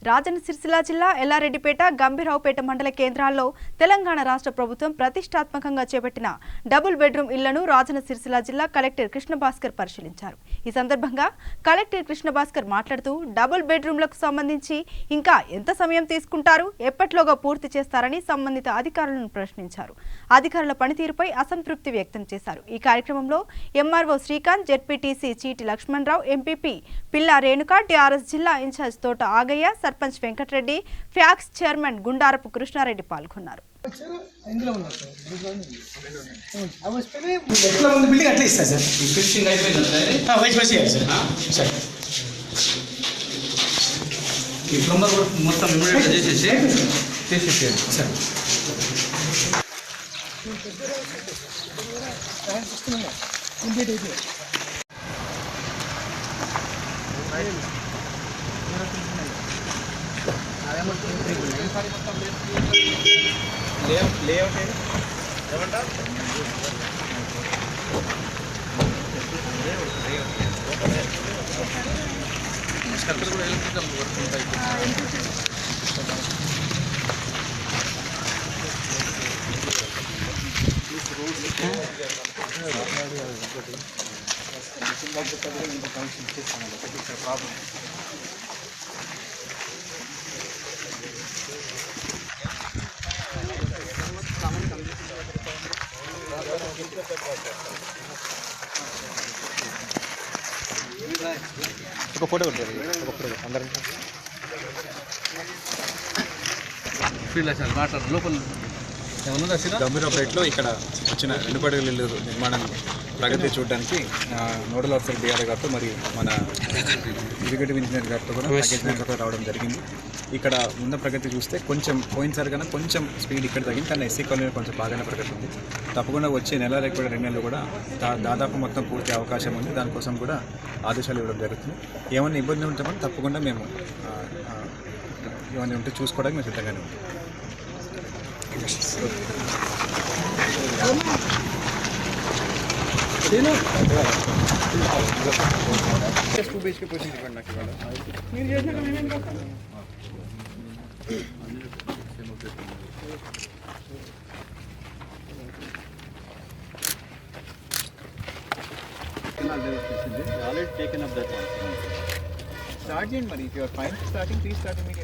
రాజన్న సిరిసిల్ల జిల్లా ఎల్లారెడ్డిపేట గంభీరావుపేట మండల కేంద్రాల్లో తెలంగాణ రాష్ట్ర ప్రభుత్వం ప్రతిష్టాత్మకంగా చేపట్టిన డబుల్ బెడ్రూమ్ ఇళ్లను రాజన్న సిరిసిల్ల జిల్లా కలెక్టర్ కృష్ణభాస్కర్ పరిశీలించారు. ఈ సందర్భంగా కలెక్టర్ కృష్ణభాస్కర్ మాట్లాడుతూ డబుల్ బెడ్రూమ్లకు సంబంధించి ఇంకా ఎంత సమయం తీసుకుంటారు, ఎప్పటిలోగా పూర్తి చేస్తారని సంబంధిత అధికారులను ప్రశ్నించారు. అధికారుల పనితీరుపై అసంతృప్తి వ్యక్తం చేశారు. ఈ కార్యక్రమంలో ఎంఆర్ఓ శ్రీకాంత్, జెడ్పీటీసీ చీటి లక్ష్మణరావు, ఎంపీపీ పిల్లా రేణుక, టీఆర్ఎస్ జిల్లా ఇన్ఛార్జ్ తోట ఆగయ్య, సర్పంచ్ వెంకటరెడ్డి, ఫ్యాక్స్ చైర్మన్ గుండారపు కృష్ణారెడ్డి పాల్గొన్నారు. ఒక ఫోటో కొట్టారు, ఒక ఫోటో అందరం లోపల గంభీరావుపేటలో ఇక్కడ వచ్చిన 2 పడగల ఇల్లు నిర్మాణం ప్రగతి చూడడానికి నోడల్ ఆఫీసర్ డిఆర్ఏ గారితో మరి మన ఎగ్జిక్యూటివ్ ఇంజనీర్ గారితో కూడా ప్యాకేజ్ రావడం జరిగింది. ఇక్కడ ఉన్న ప్రగతి చూస్తే కొంచెం పోయినసారి కన్నా కొంచెం స్పీడ్ ఇక్కడ తగ్గింది, కానీ ఎస్సీ కాలనీలో కొంచెం బాగానే ప్రగతి ఉంది. తప్పకుండా వచ్చే నెల లేకపోతే 2 నెలలు కూడా దాదాపు మొత్తం పూర్తి అవకాశం ఉంది. దానికోసం కూడా ఆదేశాలు ఇవ్వడం జరుగుతుంది. ఏమైనా ఇబ్బంది ఉంటే తప్పకుండా మేము ఇవన్నీ ఉంటే చూసుకోవడానికి మేము సిద్ధంగానే ఉంటాం. Already taken up that one. Start in, Mari. If you are fine starting, please start in.